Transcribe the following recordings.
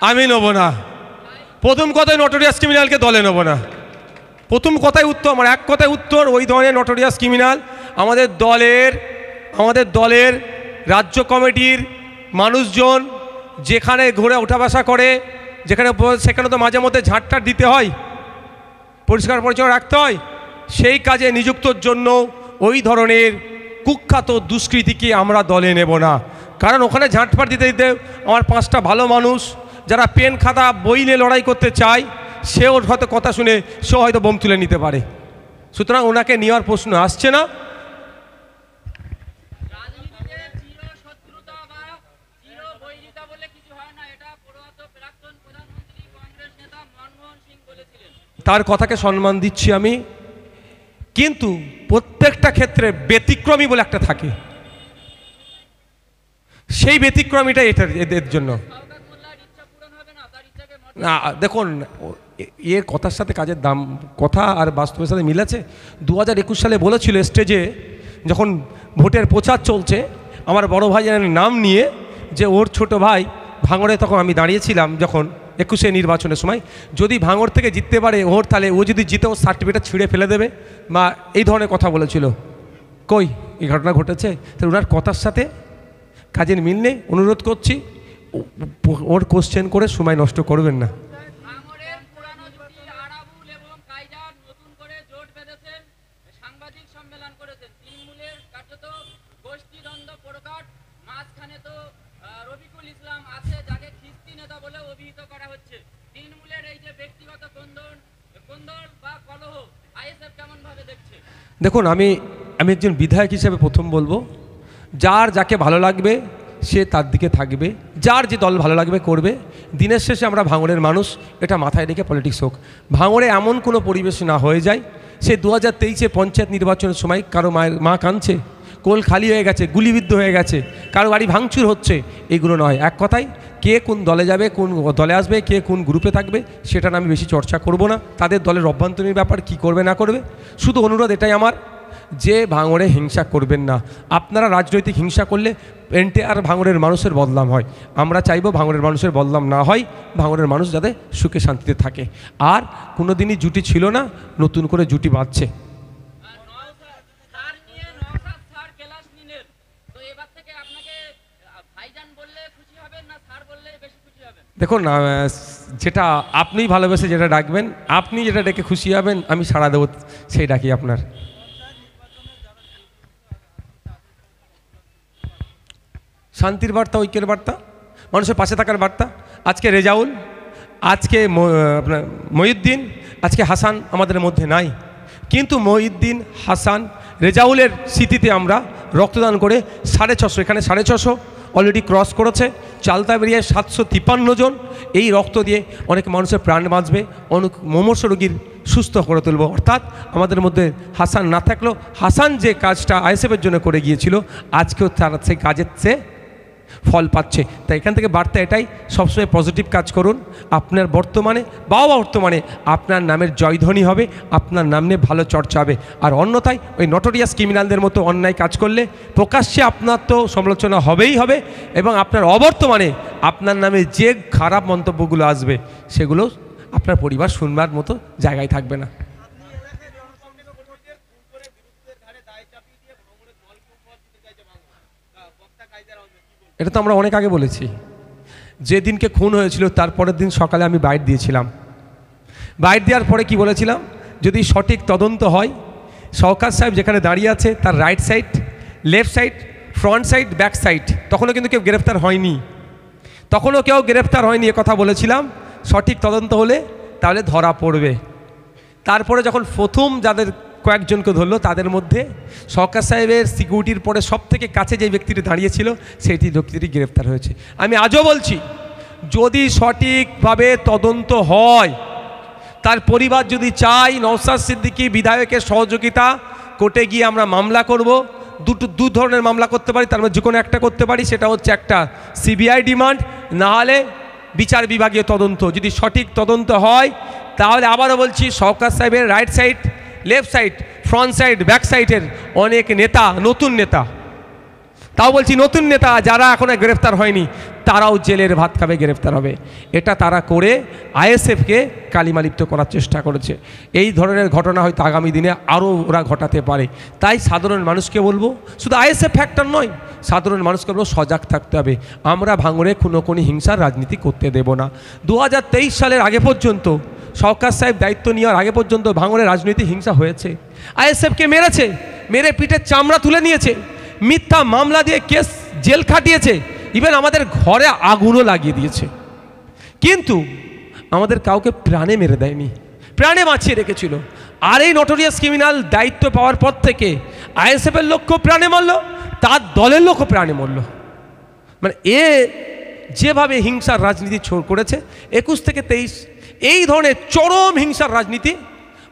আমি নেব না। প্রথম কথায় নটোরিয়াস ক্রিমিনালকে দলে নেব না। প্রথম কথায় উত্তর, আমার এক কথায় উত্তর, ওই ধরনের নটোরিয়াস ক্রিমিনাল আমাদের দলের রাজ্য কমিটির মানুষজন যেখানে ঘুরে ওঠা বসা করে, সেখানে তো মাঝে মধ্যে ঝাঁটটাট দিতে হয়, পরিষ্কার পরিচ্ছন্ন রাখতে হয়। সেই কাজে নিযুক্তর জন্য ওই ধরনের কুখ্যাত দুষ্কৃতীকে আমরা দলে নেব না। কারণ ওখানে ঝাঁটপাট দিতে দিতে আমার 5টা ভালো মানুষ যারা পেন খাতা বই নিয়ে লড়াই করতে চায়, সেও হয়তো কথা শুনে সেও হয়তো বোম তুলে নিতে পারে। সুতরাং ওনাকে নেওয়ার প্রশ্ন আসছে না। তার কথাকে সম্মান দিচ্ছি আমি, কিন্তু প্রত্যেকটা ক্ষেত্রে ব্যতিক্রমী বলে একটা থাকে, সেই ব্যতিক্রমীটা এদের জন্য না। দেখুন, এর কথার সাথে কাজের দাম, কথা আর বাস্তবের সাথে মিল আছে। 2021 সালে বলেছিল স্টেজে, যখন ভোটের প্রচার চলছে, আমার বড় ভাইয়ের নাম নিয়ে, যে ওর ছোট ভাই ভাঙড়ে, তখন আমি দাঁড়িয়েছিলাম যখন 21 নির্বাচনের সময়, যদি ভাঙড় থেকে জিততে পারে ওর, তাহলে ও যদি জিতে ওর সার্টিফিকেট ছিঁড়ে ফেলে দেবে, বা এই ধরনের কথা বলেছিল। কই এই ঘটনা ঘটেছে? তাহলে ওনার কথার সাথে কাজের মিল নেই। অনুরোধ করছি, ওর কোশ্চেন করে সময় নষ্ট করবেন না। দেখুন, আমি একজন বিধায়ক হিসেবে প্রথম বলবো, যার যাকে ভালো লাগবে সে তার দিকে থাকবে, যার যে দল ভালো লাগবে করবে। দিনের শেষে আমরা ভাঙড়ের মানুষ, এটা মাথায় রেখে পলিটিক্স হোক। ভাঙড়ে এমন কোনো পরিবেশ না হয়ে যায়, সে 2023-এ পঞ্চায়েত নির্বাচনের সময় কারো মায়ের মা কাঁদছে, কোল খালি হয়ে গেছে, গুলিবিদ্ধ হয়ে গেছে, কারো বাড়ি ভাঙচুর হচ্ছে, এগুলো নয়। এক কথায়, কে কোন দলে যাবে, কোন দলে আসবে, কে কোন গ্রুপে থাকবে, সেটা আমি বেশি চর্চা করব না। তাদের দলের অভ্যন্তরীণ ব্যাপার কি করবে না করবে, শুধু অনুরোধ এটাই আমার, যে ভাঙড়ে হিংসা করবেন না। আপনারা রাজনৈতিক হিংসা করলে আর ভাঙড়ের মানুষের বদনাম হয়। আমরা চাইব ভাঙড়ের মানুষের বদনাম না হয়, ভাঙড়ের মানুষ যাতে সুখে শান্তিতে থাকে। আর কোনো দিনই জুটি ছিল না, নতুন করে জুটি বাঁধছে। দেখুন, যেটা আপনি ভালোবেসে যেটা ডাকবেন, আপনি যেটা ডেকে খুশি হবেন, আমি সাড়া দেবো সেই ডাকি আপনার। শান্তির বার্তা, ঐক্যের বার্তা, মানুষের পাশে থাকার বার্তা। আজকে রেজাউল, আজকে আপনার মহিউদ্দিন, আজকে হাসান আমাদের মধ্যে নাই, কিন্তু মহিউদ্দিন, হাসান, রেজাউলের স্মৃতিতে আমরা রক্তদান করে 650, এখানে 650 অলরেডি ক্রস করেছে। চালতাবেরিয়ায় 753 জন। এই রক্ত দিয়ে অনেক মানুষের প্রাণ বাঁচবে, অনেক মুমূর্ষু রোগীর সুস্থ করে তুলব। অর্থাৎ আমাদের মধ্যে হাসান না থাকলেও, হাসান যে কাজটা আইএসএফের জন্য করে গিয়েছিল, আজকেও তার সেই কাজের চেয়ে ফল পাচ্ছে। তাই এখান থেকে বার্তা এটাই, সবসময় পজিটিভ কাজ করুন। আপনার বর্তমানে আপনার নামের জয়ধ্বনি হবে, আপনার নাম নিয়ে ভালো চর্চা হবে। আর অন্যথায় ওই নটোরিয়াস ক্রিমিনালদের মতো অন্যায় কাজ করলে প্রকাশ্যে আপনার তো সমালোচনা হবেই হবে, এবং আপনার অবর্তমানে আপনার নামে যে খারাপ মন্তব্যগুলো আসবে, সেগুলো আপনার পরিবার শুনবার মতো জায়গায় থাকবে না। এটা তো আমরা অনেক আগে বলেছি। যেদিনকে খুন হয়েছিল তারপরের দিন সকালে আমি বাইট দিয়েছিলাম। বাইট দেওয়ার পরে কি বলেছিলাম, যদি সঠিক তদন্ত হয়, সরকার সাহেব যেখানে দাঁড়িয়ে আছে তার right side, left side, front side, back side, তখনও কিন্তু কেউ গ্রেফতার হয়নি, এ কথা বলেছিলাম। সঠিক তদন্ত হলে তাহলে ধরা পড়বে। তারপরে যখন প্রথম যাদের কয়েকজনকে ধরলো, তাদের মধ্যে সরকার সাহেবের সিকিউরিটির পরে সব থেকে কাছে যে ব্যক্তিটি দাঁড়িয়েছিল, সেইটি ব্যক্তিটি গ্রেফতার হয়েছে। আমি আজও বলছি, যদি সঠিকভাবে তদন্ত হয়, তার পরিবার যদি চাই নওশাদ সিদ্দিকী বিধায়কের সহযোগিতা, কোর্টে গিয়ে আমরা মামলা করব। দু ধরনের মামলা করতে পারি, তার মধ্যে যে কোনো একটা করতে পারি। সেটা হচ্ছে একটা সিবিআই ডিমান্ড, না হলে বিচার বিভাগীয় তদন্ত। যদি সঠিক তদন্ত হয়, তাহলে আবারও বলছি, সরকার সাহেবের right side, left side, front side, back সাইডের অনেক নেতা, নতুন নেতা, তাও বলছি নতুন নেতা, যারা এখনো গ্রেফতার হয়নি, তারাও জেলের ভাত খাবে, গ্রেফতার হবে। এটা তারা করে আইএসএফকে কালিমালিপ্ত করার চেষ্টা করেছে। এই ধরনের ঘটনা হয়তো আগামী দিনে আরও ওরা ঘটাতে পারে। তাই সাধারণ মানুষকে বলবো, শুধু আইএসএফ ফ্যাক্টর নয়, সাধারণ মানুষকে বলবো সজাগ থাকতে হবে। আমরা ভাঙড়ে খুনোখুনি হিংসার রাজনীতি করতে দেব না। 2023 সালের আগে পর্যন্ত, সরকার সাহেব দায়িত্ব নেওয়ার আগে পর্যন্ত ভাঙড়ে রাজনৈতিক হিংসা হয়েছে। আইএসএফকে মেরেছে, মেরে পিঠের চামড়া তুলে নিয়েছে, মিথ্যা মামলা দিয়ে কেস জেল খাটিয়েছে, ইভেন আমাদের ঘরে আগুনও লাগিয়ে দিয়েছে। কিন্তু আমাদের কাউকে প্রাণে মেরে দেয়নি, প্রাণে বাঁচিয়ে রেখেছিল। আর এই নটোরিয়াস ক্রিমিনাল দায়িত্ব পাওয়ার পর থেকে আইএসএফের লোককেও প্রাণে মারল, তার দলের লোকও প্রাণে মরল। মানে এ যেভাবে হিংসার রাজনীতি করেছে 21 থেকে 23, এই ধরনের চরম হিংসার রাজনীতি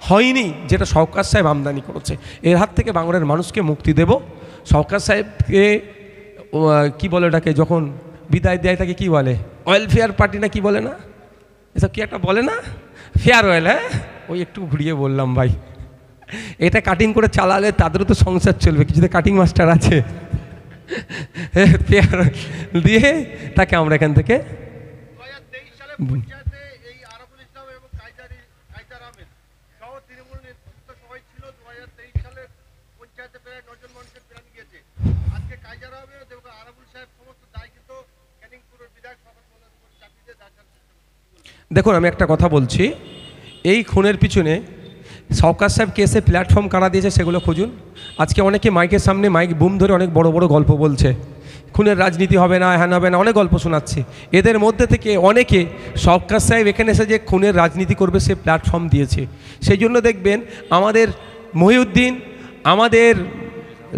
হয়নি যেটা সরকার সাহেব আমদানি করেছে। এর হাত থেকে বাংলার মানুষকে মুক্তি দেব। সরকার সাহেবকে কি বলে ওটাকে, যখন বিদায় দেয় তাকে কি বলে, ওয়েলফেয়ার পার্টি না কি বলে না, এসব কি একটা বলে না, ফেয়ারওয়েল। হ্যাঁ, ওই একটু ঘুরিয়ে বললাম ভাই। এটা কাটিং করে চালালে তাদেরও তো সংসার চলবে, কিছুতে কাটিং মাস্টার আছে। ফেয়ারওয়েল দিয়ে তাকে আমরা এখান থেকে দেখুন, আমি একটা কথা বলছি, এই খুনের পিছনে সরকার সাহেব কেসে প্ল্যাটফর্ম কারা দিয়েছে সেগুলো খুঁজুন। আজকে অনেকে মাইকের সামনে মাইক বুম ধরে অনেক বড় বড় গল্প বলছে, খুনের রাজনীতি হবে না, হ্যান হবে না, অনেক গল্প শোনাচ্ছে। এদের মধ্যে থেকে অনেকে সরকার সাহেব এখানে এসে যে খুনের রাজনীতি করবে সে প্ল্যাটফর্ম দিয়েছে। সেই জন্য দেখবেন আমাদের মহিউদ্দিন, আমাদের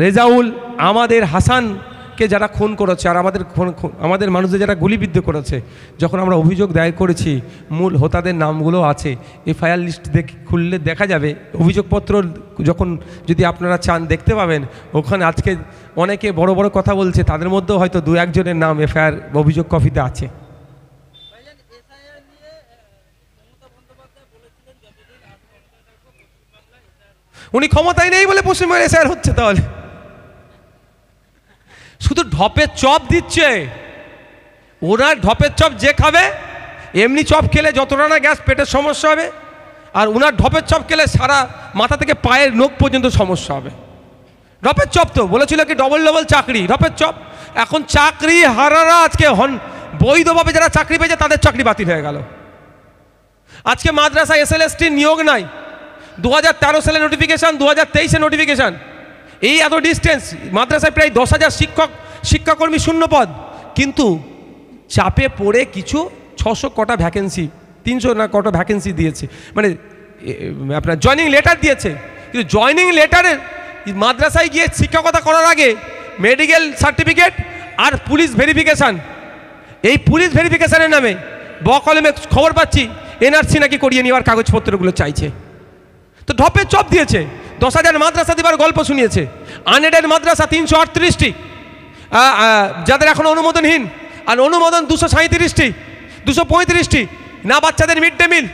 রেজাউল, আমাদের হাসানকে যারা খুন করেছে, আর আমাদের মানুষদের যারা গুলিবিদ্ধ করেছে, যখন আমরা অভিযোগ দায়ের করেছি, মূল হোতাদের নামগুলো আছে। এফআইআর লিস্ট খুললে দেখা যাবে, অভিযোগপত্র যখন যদি আপনারা চান দেখতে পাবেন, ওখানে আজকে অনেকে বড় বড় কথা বলছে, তাদের মধ্যেও হয়তো 2-1 জনের নাম এফআইআর অভিযোগ কপিতে আছে। উনি ক্ষমতায় নেই বলে পশ্চিমবঙ্গের এসআইআর হচ্ছে। তাহলে শুধু ঢপের চপ দিচ্ছে, ওনার ঢপের চপ যে খাবে, এমনি চপ খেলে যতটা না গ্যাস পেটের সমস্যা হবে, আর ওনার ঢপের চপ খেলে সারা মাথা থেকে পায়ের নখ পর্যন্ত সমস্যা হবে। ঢপের চপ তো বলেছিল কি ডবল চাকরি, ঢপের চপ। এখন চাকরি হারারা আজকে বৈধভাবে যারা চাকরি পেয়েছে তাদের চাকরি বাতিল হয়ে গেল। আজকে মাদ্রাসায় SLST নিয়োগ নাই, 2013 সালে নোটিফিকেশান, 2023-এ নোটিফিকেশান। এই এত ডিস্টেন্স, মাদ্রাসায় প্রায় 10,000 শিক্ষাকর্মী শূন্য পদ, কিন্তু চাপে পড়ে কিছু 600 কটা ভ্যাকেন্সি, 300 না কটা ভ্যাকেন্সি দিয়েছে, মানে আপনার জয়নিং লেটার দিয়েছে। কিন্তু জয়নিং লেটারের মাদ্রাসায় গিয়ে শিক্ষকতা করার আগে মেডিকেল সার্টিফিকেট আর পুলিশ ভেরিফিকেশান, এই পুলিশ ভেরিফিকেশানের নামে বকলমে খবর পাচ্ছি NRC নাকি করিয়ে নেওয়ার কাগজপত্রগুলো চাইছে। তো ঢপের চপ দিয়েছে, 10,000 মাদ্রাসা দেবার গল্প শুনিয়েছে। আনএডেড মাদ্রাসা 338টি, যাদের এখন অনুমোদনহীন, আর অনুমোদন 237টি, 235টি। না বাচ্চাদের মিড ডে মিল,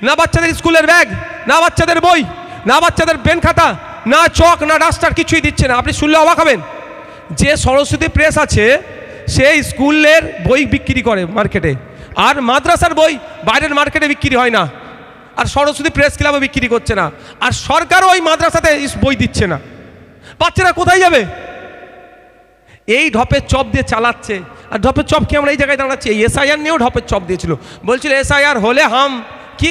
না বাচ্চাদের স্কুলের ব্যাগ, না বাচ্চাদের বই, না বাচ্চাদের পেন খাতা, না চক, না ডাস্টার, কিছুই দিচ্ছে না। আপনি শুনলে অবাক হবেন, যে সরস্বতী প্রেস আছে সে স্কুলের বই বিক্রি করে মার্কেটে, আর মাদ্রাসার বই বাইরের মার্কেটে বিক্রি হয় না, আর সরস্বতী প্রেস ক্লাবে বিক্রি করছে না, আর সরকারও ওই মাদ্রাসাতে বই দিচ্ছে না। বাচ্চারা কোথায় যাবে? এই ঢপের চপ দিয়ে চালাচ্ছে। আর ঢপের চপ কি আমরা এই জায়গায় দাঁড়াচ্ছি, এই SIR নিয়েও ঢপের চপ দিয়েছিল, বলছিল SIR হলে হাম কি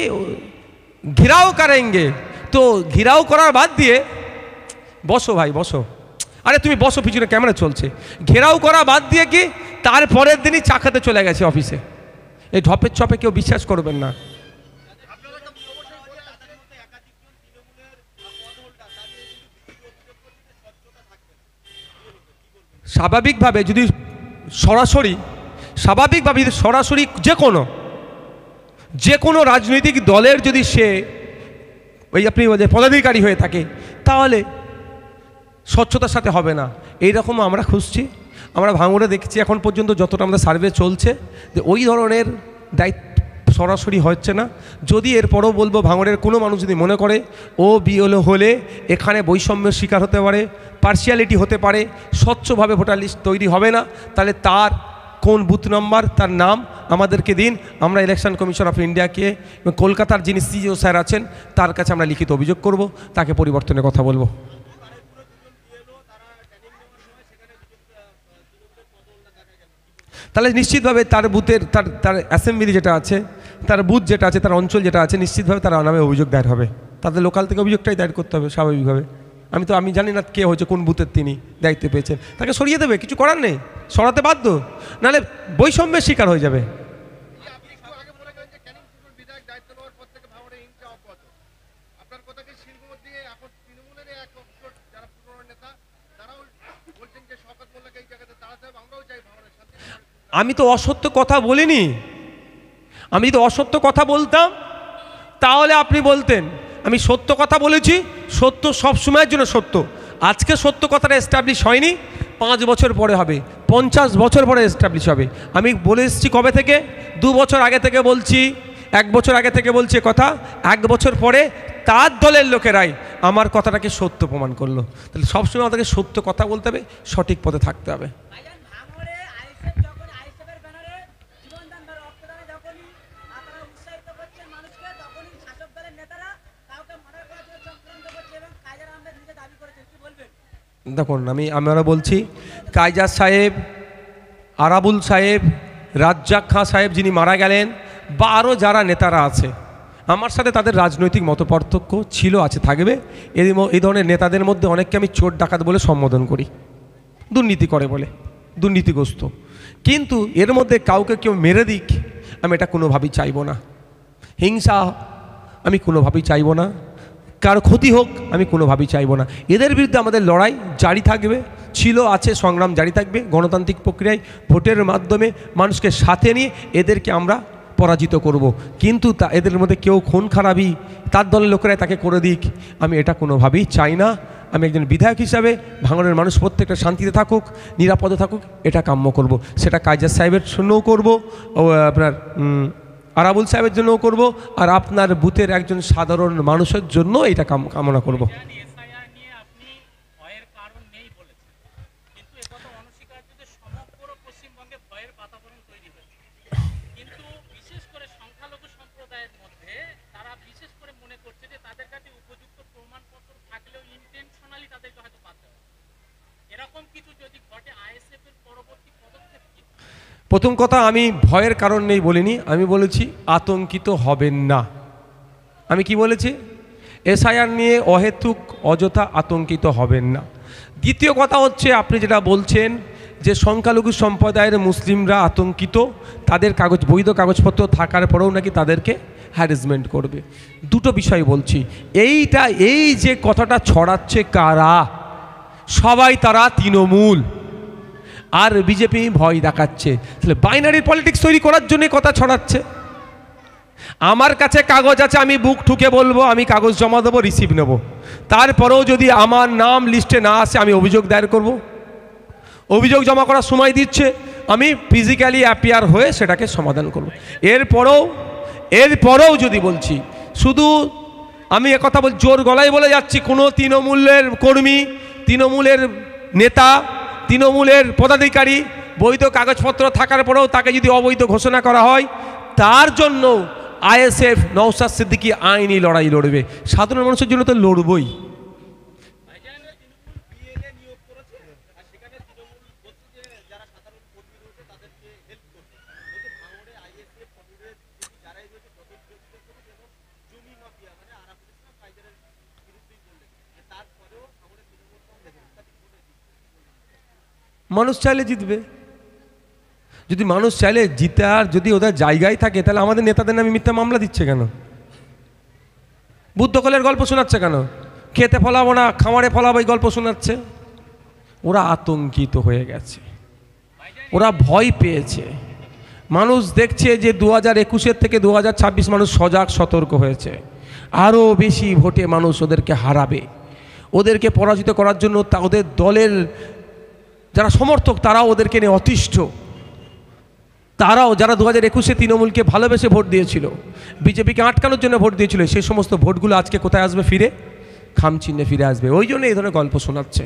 ঘিরাও করেঙ্গে। তো ঘিরাও করার বাদ দিয়ে, বসো ভাই বসো, আরে তুমি বসো, পিছনে ক্যামেরা চলছে। ঘেরাও করা বাদ দিয়ে কি তারপরের দিনই চা খেতে চলে গেছে অফিসে। এই ঢপের চপে কেউ বিশ্বাস করবেন না। স্বাভাবিকভাবে যদি সরাসরি যে কোনো রাজনৈতিক দলের যদি সে ওই আপনি পদাধিকারী হয়ে থাকে, তাহলে স্বচ্ছতার সাথে হবে না। এইরকম আমরা খুঁজছি, আমরা ভাঙড়ে দেখছি এখন পর্যন্ত যতটা আমাদের সার্ভে চলছে, যে ওই ধরনের দায়িত্ব সরাসরি হচ্ছে না। যদি এরপরও বলবো, ভাঙড়ের কোনো মানুষ যদি মনে করে ও BLO হলে এখানে বৈষম্যের শিকার হতে পারে, পার্সিয়ালিটি হতে পারে, স্বচ্ছভাবে ভোটার লিস্ট তৈরি হবে না, তাহলে তার কোন বুথ নম্বর, তার নাম আমাদেরকে দিন। আমরা ইলেকশন কমিশন অফ ইন্ডিয়াকে এবং কলকাতার যিনি সিইও স্যার আছেন তার কাছে আমরা লিখিত অভিযোগ করব, তাকে পরিবর্তনের কথা বলবো। তাহলে নিশ্চিতভাবে তার বুথের তার অ্যাসেম্বলি যেটা আছে, তার বুথ যেটা আছে, তার অঞ্চল যেটা আছে, নিশ্চিতভাবে তার নামে অভিযোগ দায়ের হবে। তাদের লোকাল থেকে অভিযোগটাই দায়ের করতে হবে স্বাভাবিকভাবে। আমি জানি না কে হয়েছে, কোন বুথের তিনি দায়িত্ব পেয়েছেন, তাকে সরিয়ে দেবে, কিছু করার নেই, সরাতে বাধ্য, নাহলে বৈষম্যের শিকার হয়ে যাবে। আমি তো অসত্য কথা বলিনি। আমি যদি অসত্য কথা বলতাম তাহলে আপনি বলতেন। আমি সত্য কথা বলেছি, সত্য সব সময়ের জন্য সত্য। আজকে সত্য কথাটা এস্টাবলিশ হয়নি, 5 বছর পরে হবে, 50 বছর পরে এস্টাবলিশ হবে। আমি বলে এসেছি কবে থেকে, 2 বছর আগে থেকে বলছি, 1 বছর আগে থেকে বলছি কথা। 1 বছর পরে তার দলের লোকেরাই আমার কথাটাকে সত্য প্রমাণ করলো। তাহলে সবসময় আমাদেরকে সত্য কথা বলতে হবে, সঠিক পথে থাকতে হবে। দেখুন, আমরা বলছি কায়জার সাহেব, আরাবুল সাহেব, রাজ্জাক খাঁ সাহেব যিনি মারা গেলেন, বা আরও যারা নেতারা আছে, আমার সাথে তাদের রাজনৈতিক মতপার্থক্য ছিল, আছে, থাকবে। এই ধরনের নেতাদের মধ্যে অনেককে আমি চোর ডাকাত বলে সম্বোধন করি, দুর্নীতি করে বলে, দুর্নীতিগ্রস্ত। কিন্তু এর মধ্যে কাউকে কেউ মেরে দিক, আমি এটা কোনোভাবেই চাইব না। হিংসা আমি কোনোভাবেই চাইব না, কারো ক্ষতি হোক আমি কোনোভাবেই চাইব না। এদের বিরুদ্ধে আমাদের লড়াই জারি থাকবে, ছিল, আছে, সংগ্রাম জারি থাকবে। গণতান্ত্রিক প্রক্রিয়ায় ভোটের মাধ্যমে মানুষকে সাথে নিয়ে এদেরকে আমরা পরাজিত করব। কিন্তু এদের মধ্যে কেউ খুন খারাপি তার দলের লোকেরাই তাকে করে দিক, আমি এটা কোনোভাবেই চাই না। আমি একজন বিধায়ক হিসাবে ভাঙড়ের মানুষ প্রত্যেকটা শান্তিতে থাকুক, নিরাপদে থাকুক, এটা কাম্য করব। সেটা কায়জার সাহেবের জন্যও করব, আপনার আরাবুল সাহেবের জন্যও করব, আর আপনার বুথের একজন সাধারণ মানুষের জন্য এটা কামনা করব। প্রথম কথা, আমি ভয়ের কারণ নেই বলিনি, আমি বলেছি আতঙ্কিত হবেন না। আমি কি বলেছি? এসআইআর নিয়ে অহেতুক অযথা আতঙ্কিত হবেন না। দ্বিতীয় কথা হচ্ছে, আপনি যেটা বলছেন যে সংখ্যালঘু সম্প্রদায়ের মুসলিমরা আতঙ্কিত, তাদের বৈধ কাগজপত্র থাকার পরেও নাকি তাদেরকে হ্যারাসমেন্ট করবে। দুটো বিষয় বলছি। এই যে কথাটা ছড়াচ্ছে কারা, সবাই তারা তৃণমূল আর বিজেপি ভয় দেখাচ্ছে। তাহলে বাইনারি পলিটিক্স তৈরি করার জন্য কথা ছড়াচ্ছে। আমার কাছে কাগজ আছে, আমি বুক ঠুকে বলবো, আমি কাগজ জমা দেবো, রিসিভ নেব। তারপরেও যদি আমার নাম লিস্টে না আসে, আমি অভিযোগ দায়ের করব। অভিযোগ জমা করার সময় দিচ্ছে, আমি ফিজিক্যালি অ্যাপিয়ার হয়ে সেটাকে সমাধান করব। এরপরেও যদি বলছি, শুধু আমি একথা বল জোর গলায় বলে যাচ্ছি, কোনো তৃণমূলের কর্মী, তৃণমূলের নেতা, তৃণমূলের পদাধিকারী বৈধ কাগজপত্র থাকার পরেও তাকে যদি অবৈধ ঘোষণা করা হয়, তার জন্য আইএসএফ নওশাদ সিদ্দিকী আইনি লড়াই লড়বে। সাধারণ মানুষের জন্য তো লড়বই। মানুষ চাইলে জিতবে। যদি মানুষ চাইলে জিতার যদি ওদের জায়গায় থাকে, তাহলে আমাদের নেতাদের নামে মিথ্যা মামলা দিচ্ছে কেন? বুদ্ধকলের গল্প শোনাচ্ছে কেন? খেতে ফলাবো না, খামারে ফলাবো, এই গল্প শোনাচ্ছে। ওরা আতঙ্কিত হয়ে গেছে, ওরা ভয় পেয়েছে। মানুষ দেখছে যে 2021 থেকে 2026 মানুষ সজাগ সতর্ক হয়েছে। আরও বেশি ভোটে মানুষ ওদেরকে হারাবে। ওদেরকে পরাজিত করার জন্য ওদের দলের যারা সমর্থক, তারাও ওদেরকে নিয়ে অতিষ্ঠ। তারাও যারা 2021 তৃণমূলকে ভালোবেসে ভোট দিয়েছিল, বিজেপিকে আটকানোর জন্য ভোট দিয়েছিল, সেই সমস্ত ভোটগুলো আজকে কোথায় আসবে? ফিরে খামচিহ্নে ফিরে আসবে। ওই জন্য এই ধরনের গল্প শোনাচ্ছে।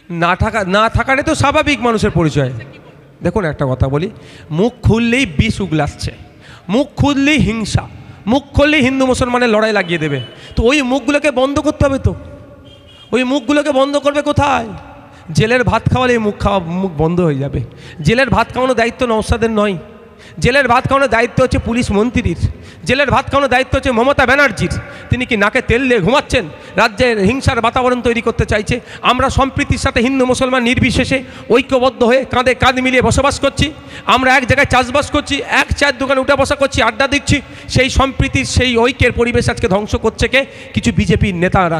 না থাকাটাই তো স্বাভাবিক মানুষের পরিচয়। দেখুন একটা কথা বলি, মুখ খুললেই বিষ উগলাচ্ছে, মুখ খুললেই হিংসা, মুখ খুললেই হিন্দু মুসলমানের লড়াই লাগিয়ে দেবে। তো ওই মুখগুলোকে বন্ধ করতে হবে। তো ওই মুখগুলোকে বন্ধ করবে কোথায়? জেলের ভাত খাওয়ালে এই মুখ বন্ধ হয়ে যাবে। জেলের ভাত খাওয়ানোর দায়িত্ব নওশাদের নয়, জেলের ভাত খাওয়ানোর দায়িত্ব হচ্ছে পুলিশ মন্ত্রীর, জেলের ভাত খাওয়ানোর দায়িত্ব হচ্ছে মমতা ব্যানার্জির। তিনি কি নাকে তেল দিয়ে ঘুমাচ্ছেন? রাজ্যের হিংসার বাতাবরণ তৈরি করতে চাইছে। আমরা সম্প্রীতির সাথে হিন্দু মুসলমান নির্বিশেষে ঐক্যবদ্ধ হয়ে কাঁধে কাঁধ মিলিয়ে বসবাস করছি। আমরা এক জায়গায় চাষবাস করছি, এক চায়ের দোকানে উঠা বসা করছি, আড্ডা দিচ্ছি। সেই সম্প্রীতির সেই ঐক্যের পরিবেশ আজকে ধ্বংস করছে কে? কিছু বিজেপির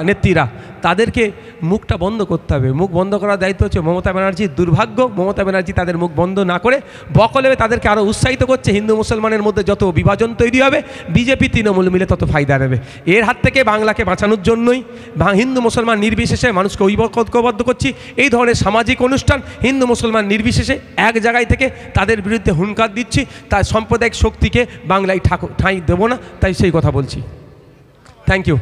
নেত্রীরা। তাদেরকে মুখটা বন্ধ করতে হবে। মুখ বন্ধ করার দায়িত্ব হচ্ছে মমতা ব্যানার্জির। দুর্ভাগ্য, মমতা ব্যানার্জি তাদের মুখ বন্ধ না করে বকলে তাদেরকে আরও উৎসাহিত করছে। হিন্দু মুসলমানের মধ্যে যত বিভাজন তৈরি হবে, বিজেপি তৃণমূল মিলে তত ফায়দা নেবে। এর হাত থেকে বাংলাকে বাঁচানোর জন্যই হিন্দু মুসলমান নির্বিশেষে মানুষকে ঐক্যবদ্ধ করছি। এই ধরনের সামাজিক অনুষ্ঠান হিন্দু মুসলমান নির্বিশেষে এক জায়গায় থেকে তাদের বিরুদ্ধে হুঙ্কার দিচ্ছি। তার সাম্প্রদায়িক শক্তিকে বাংলায় ঠাঁই দেবো না, তাই সেই কথা বলছি। Thank you.